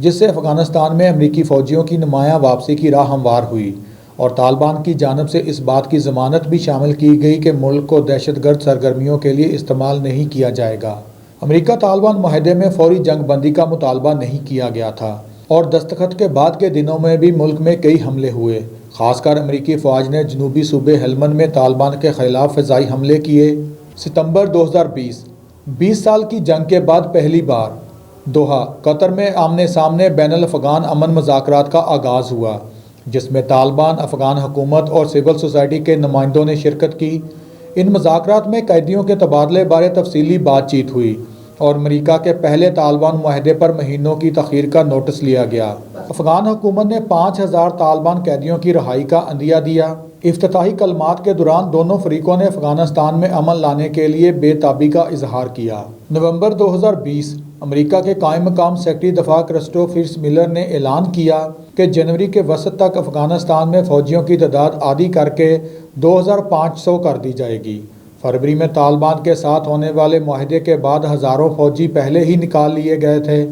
جس سے افغانستان میں امریکی فوجیوں کی نمایاں واپسی کی راہ ہموار ہوئی اور طالبان کی جانب سے اس بات کی ضمانت بھی شامل کی گئی کہ ملک کو دہشت گرد سرگرمیوں کے لیے استعمال نہیں کیا جائے گا۔ امریکہ طالبان معاہدے میں فوری جنگ بندی کا مطالبہ نہیں کیا گیا تھا اور دستخط کے بعد کے دنوں میں بھی ملک میں کئی حملے ہوئے۔ خاص کر امریکی فوج نے جنوبی صوبے ہلمند میں طالبان کے خلاف فضائی حملے کیے۔ ستمبر 2020 سال کی جنگ کے بعد پہلی بار دوحہ قطر میں آمنے سامنے بین الافغان امن مذاکرات کا آغاز ہوا، جس میں طالبان، افغان حکومت اور سول سوسائٹی کے نمائندوں نے شرکت کی۔ ان مذاکرات میں قیدیوں کے تبادلے بارے تفصیلی بات چیت ہوئی اور امریکہ کے پہلے طالبان معاہدے پر مہینوں کی تاخیر کا نوٹس لیا گیا۔ افغان حکومت نے 5000 طالبان قیدیوں کی رہائی کا عندیہ دیا۔ افتتاحی کلمات کے دوران دونوں فریقوں نے افغانستان میں امن لانے کے لیے بے تابی کا اظہار کیا۔ نومبر 2020 امریکہ کے قائم مقام سیکرٹری دفاع کرسٹوفر ملر نے اعلان کیا کہ جنوری کے وسط تک افغانستان میں فوجیوں کی تعداد آدھی کر کے 2500 کر دی جائے گی۔ فروری میں طالبان کے ساتھ ہونے والے معاہدے کے بعد ہزاروں فوجی پہلے ہی نکال لیے گئے تھے۔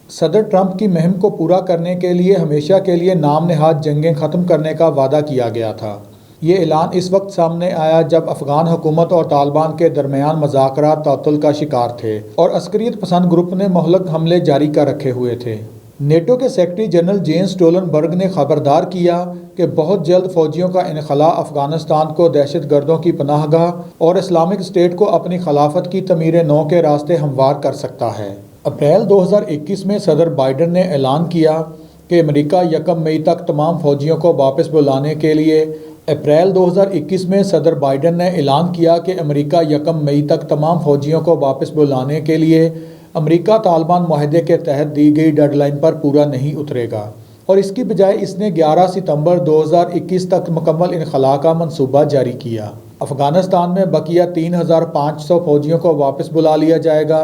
صدر ٹرمپ کی مہم کو پورا کرنے کے لیے ہمیشہ کے لیے نام نہاد جنگیں ختم کرنے کا وعدہ کیا گیا تھا۔ یہ اعلان اس وقت سامنے آیا جب افغان حکومت اور طالبان کے درمیان مذاکرات تعطل کا شکار تھے اور عسکریت پسند گروپ نے مہلک حملے جاری کر رکھے ہوئے تھے۔ نیٹو کے سیکرٹری جنرل جینس اسٹولنبرگ نے خبردار کیا کہ بہت جلد فوجیوں کا انخلاء افغانستان کو دہشت گردوں کی پناہ گاہ اور اسلامک اسٹیٹ کو اپنی خلافت کی تعمیر نو کے راستے ہموار کر سکتا ہے۔ اپریل 2021 میں صدر بائیڈن نے اعلان کیا کہ امریکہ 1 مئی تک تمام فوجیوں کو واپس بلانے کے لیے اپریل 2021 میں صدر بائیڈن نے اعلان کیا کہ امریکہ 1 مئی تک تمام فوجیوں کو واپس بلانے کے لیے امریکہ طالبان معاہدے کے تحت دی گئی ڈیڈ لائن پر پورا نہیں اترے گا اور اس کی بجائے اس نے 11 ستمبر 2021 تک مکمل انخلاء کا منصوبہ جاری کیا۔ افغانستان میں بقیہ 3500 فوجیوں کو واپس بلا لیا جائے گا،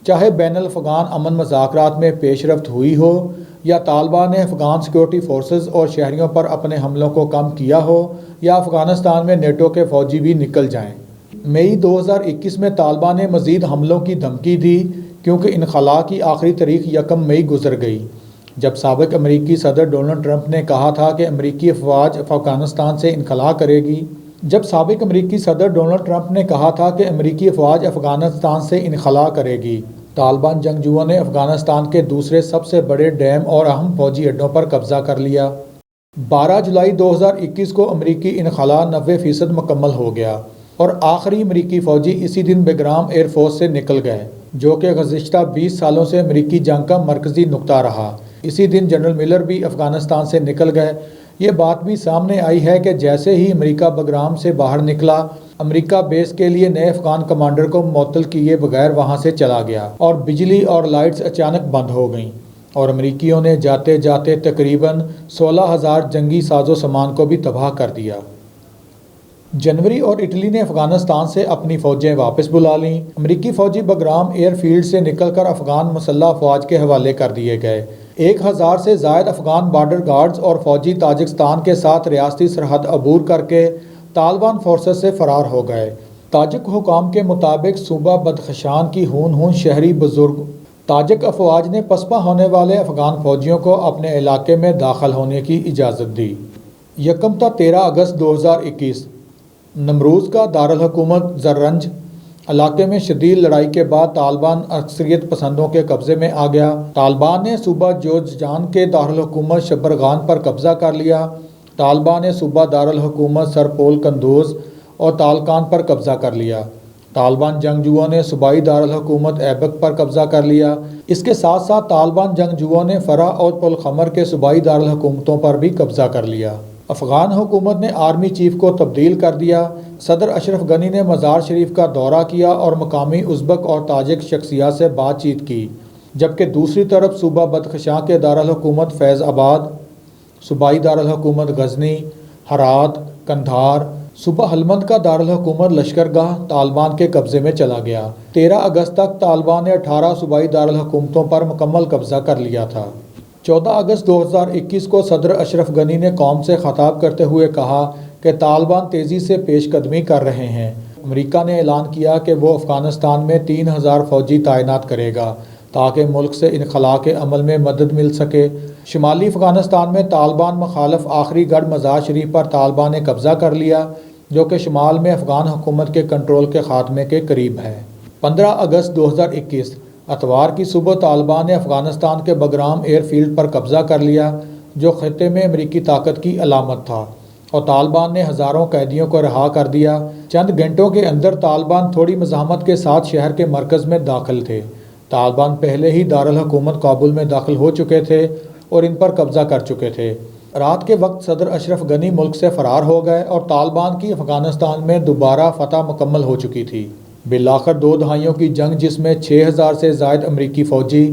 چاہے بین الافغان امن مذاکرات میں پیش رفت ہوئی ہو یا طالبان نے افغان سیکورٹی فورسز اور شہریوں پر اپنے حملوں کو کم کیا ہو یا افغانستان میں نیٹو کے فوجی بھی نکل جائیں۔ مئی 2021 میں طالبان نے مزید حملوں کی دھمکی دی کیونکہ انخلاء کی آخری تاریخ 1 مئی گزر گئی، جب سابق امریکی صدر ڈونلڈ ٹرمپ نے کہا تھا کہ امریکی افواج افغانستان سے انخلاء کرے گی۔ جب سابق امریکی صدر ڈونلڈ ٹرمپ نے کہا تھا کہ امریکی افواج افغانستان سے انخلاء کرے گی، طالبان جنگجوؤں نے افغانستان کے دوسرے سب سے بڑے ڈیم اور اہم فوجی اڈوں پر قبضہ کر لیا۔ 12 جولائی 2021 کو امریکی انخلاء 90% مکمل ہو گیا اور آخری امریکی فوجی اسی دن بیگرام ایئر فورس سے نکل گئے، جو کہ گزشتہ 20 سالوں سے امریکی جنگ کا مرکزی نقطہ رہا۔ اسی دن جنرل ملر بھی افغانستان سے نکل گئے۔ یہ بات بھی سامنے آئی ہے کہ جیسے ہی امریکہ بیگرام سے باہر نکلا، امریکہ بیس کے لیے نئے افغان کمانڈر کو معطل کیے بغیر وہاں سے چلا گیا اور بجلی اور لائٹس اچانک بند ہو گئیں اور امریکیوں نے جاتے جاتے تقریباً 16,000 جنگی ساز و سامان کو بھی تباہ کر دیا۔ جنوری اور اٹلی نے افغانستان سے اپنی فوجیں واپس بلا لیں۔ امریکی فوجی بیگرام ایئر فیلڈ سے نکل کر افغان مسلح افواج کے حوالے کر دیے گئے۔ 1000 سے زائد افغان بارڈر گارڈز اور فوجی تاجکستان کے ساتھ ریاستی سرحد عبور کر کے طالبان فورسز سے فرار ہو گئے۔ تاجک حکام کے مطابق صوبہ بدخشان کی ہون شہری بزرگ تاجک افواج نے پسپا ہونے والے افغان فوجیوں کو اپنے علاقے میں داخل ہونے کی اجازت دی۔ 1 تا 13 اگست 2021 نمروز کا دارالحکومت زرنج علاقے میں شدید لڑائی کے بعد طالبان عسکریت پسندوں کے قبضے میں آ گیا۔ طالبان نے صوبہ جوزجان کے دارالحکومت شبرغان پر قبضہ کر لیا۔ طالبان نے صوبہ دارالحکومت سرپول قندوز اور تالکان پر قبضہ کر لیا۔ طالبان جنگجوؤں نے صوبائی دارالحکومت ایبک پر قبضہ کر لیا۔ اس کے ساتھ ساتھ طالبان جنگجوؤں نے فرح اور پل خمر کے صوبائی دارالحکومتوں پر بھی قبضہ کر لیا۔ افغان حکومت نے آرمی چیف کو تبدیل کر دیا۔ صدر اشرف غنی نے مزار شریف کا دورہ کیا اور مقامی ازبک اور تاجک شخصیات سے بات چیت کی، جبکہ دوسری طرف صوبہ بدخشاں کے دارالحکومت فیض آباد، صوبائی دارالحکومت غزنی، ہرات، قندھار، صوبہ ہلمند کا دارالحکومت لشکرگاہ طالبان کے قبضے میں چلا گیا۔ 13 اگست تک طالبان نے 18 صوبائی دارالحکومتوں پر مکمل قبضہ کر لیا تھا۔ 14 اگست 2021 کو صدر اشرف غنی نے قوم سے خطاب کرتے ہوئے کہا کہ طالبان تیزی سے پیش قدمی کر رہے ہیں۔ امریکہ نے اعلان کیا کہ وہ افغانستان میں 3000 فوجی تعینات کرے گا تاکہ ملک سے انخلا کے عمل میں مدد مل سکے۔ شمالی افغانستان میں طالبان مخالف آخری گڑھ مزار شریف پر طالبان نے قبضہ کر لیا، جو کہ شمال میں افغان حکومت کے کنٹرول کے خاتمے کے قریب ہے۔ 15 اگست 2021 اتوار کی صبح طالبان نے افغانستان کے بگرام ایئر فیلڈ پر قبضہ کر لیا، جو خطے میں امریکی طاقت کی علامت تھا، اور طالبان نے ہزاروں قیدیوں کو رہا کر دیا۔ چند گھنٹوں کے اندر طالبان تھوڑی مزاحمت کے ساتھ شہر کے مرکز میں داخل تھے۔ طالبان پہلے ہی دارالحکومت کابل میں داخل ہو چکے تھے اور ان پر قبضہ کر چکے تھے۔ رات کے وقت صدر اشرف غنی ملک سے فرار ہو گئے اور طالبان کی افغانستان میں دوبارہ فتح مکمل ہو چکی تھی۔ بالآخر 2 دہائیوں کی جنگ، جس میں 6,000 سے زائد امریکی فوجی،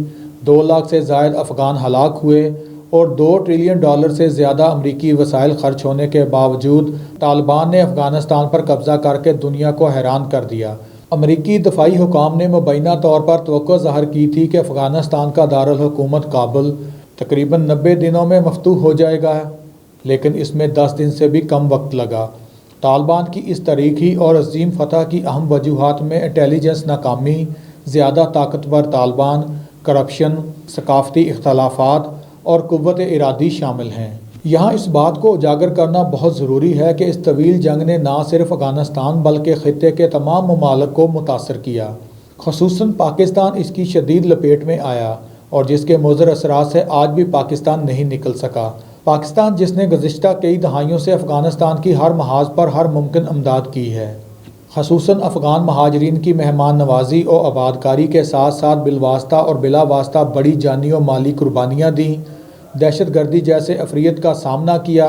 2 لاکھ سے زائد افغان ہلاک ہوئے اور $2 ٹریلین سے زیادہ امریکی وسائل خرچ ہونے کے باوجود طالبان نے افغانستان پر قبضہ کر کے دنیا کو حیران کر دیا۔ امریکی دفاعی حکام نے مبینہ طور پر توقع ظاہر کی تھی کہ افغانستان کا دارالحکومت کابل تقریباً 90 دنوں میں مفتوح ہو جائے گا، لیکن اس میں 10 دن سے بھی کم وقت لگا۔ طالبان کی اس تاریخی اور عظیم فتح کی اہم وجوہات میں انٹیلی جنس ناکامی، زیادہ طاقتور طالبان، کرپشن، ثقافتی اختلافات اور قوت ارادی شامل ہیں۔ یہاں اس بات کو اجاگر کرنا بہت ضروری ہے کہ اس طویل جنگ نے نہ صرف افغانستان بلکہ خطے کے تمام ممالک کو متاثر کیا۔ خصوصاً پاکستان اس کی شدید لپیٹ میں آیا اور جس کے مضر اثرات سے آج بھی پاکستان نہیں نکل سکا۔ پاکستان جس نے گزشتہ کئی دہائیوں سے افغانستان کی ہر محاذ پر ہر ممکن امداد کی ہے، خصوصاً افغان مہاجرین کی مہمان نوازی اور آبادکاری کے ساتھ ساتھ بالواسطہ اور بلا واسطہ بڑی جانی و مالی قربانیاں دیں، دہشت گردی جیسے افریت کا سامنا کیا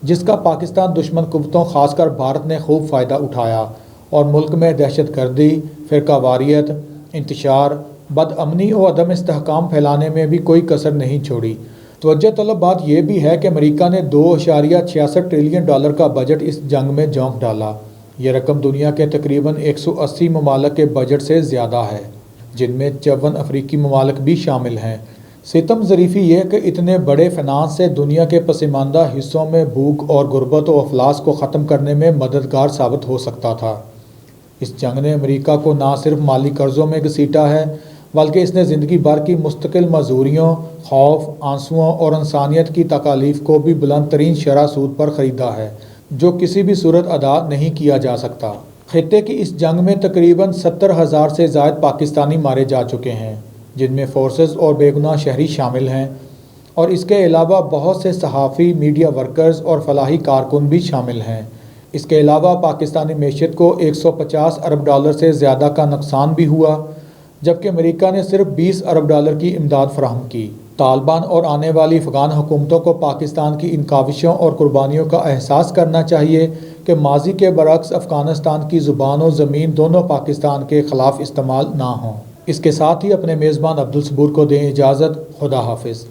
جس کا پاکستان دشمن قوتوں خاص کر بھارت نے خوب فائدہ اٹھایا، اور ملک میں دہشت گردی، فرقہ واریت، انتشار، بد امنی اور عدم استحکام پھیلانے میں بھی کوئی کسر نہیں چھوڑی۔ توجہ طلب بات یہ بھی ہے کہ امریکہ نے $2.66 ٹریلین کا بجٹ اس جنگ میں جھونک ڈالا۔ یہ رقم دنیا کے تقریباً 180 ممالک کے بجٹ سے زیادہ ہے، جن میں 54 افریقی ممالک بھی شامل ہیں۔ ستم ظریفی یہ کہ اتنے بڑے فنانس سے دنیا کے پسماندہ حصوں میں بھوک اور غربت و افلاس کو ختم کرنے میں مددگار ثابت ہو سکتا تھا۔ اس جنگ نے امریکہ کو نہ صرف مالی قرضوں میں گھسیٹا ہے، بلکہ اس نے زندگی بھر کی مستقل مزدوریوں، خوف، آنسوؤں اور انسانیت کی تکالیف کو بھی بلند ترین شرح سود پر خریدا ہے، جو کسی بھی صورت ادا نہیں کیا جا سکتا۔ خطے کی اس جنگ میں تقریباً 70,000 سے زائد پاکستانی مارے جا چکے ہیں، جن میں فورسز اور بے گناہ شہری شامل ہیں، اور اس کے علاوہ بہت سے صحافی، میڈیا ورکرز اور فلاحی کارکن بھی شامل ہیں۔ اس کے علاوہ پاکستانی معیشت کو $150 ارب سے زیادہ کا نقصان بھی ہوا، جبکہ امریکہ نے صرف $20 ارب کی امداد فراہم کی۔ طالبان اور آنے والی افغان حکومتوں کو پاکستان کی ان کاوشوں اور قربانیوں کا احساس کرنا چاہیے کہ ماضی کے برعکس افغانستان کی زبان و زمین دونوں پاکستان کے خلاف استعمال نہ ہوں۔ اس کے ساتھ ہی اپنے میزبان عبدالصبور کو دیں اجازت۔ خدا حافظ۔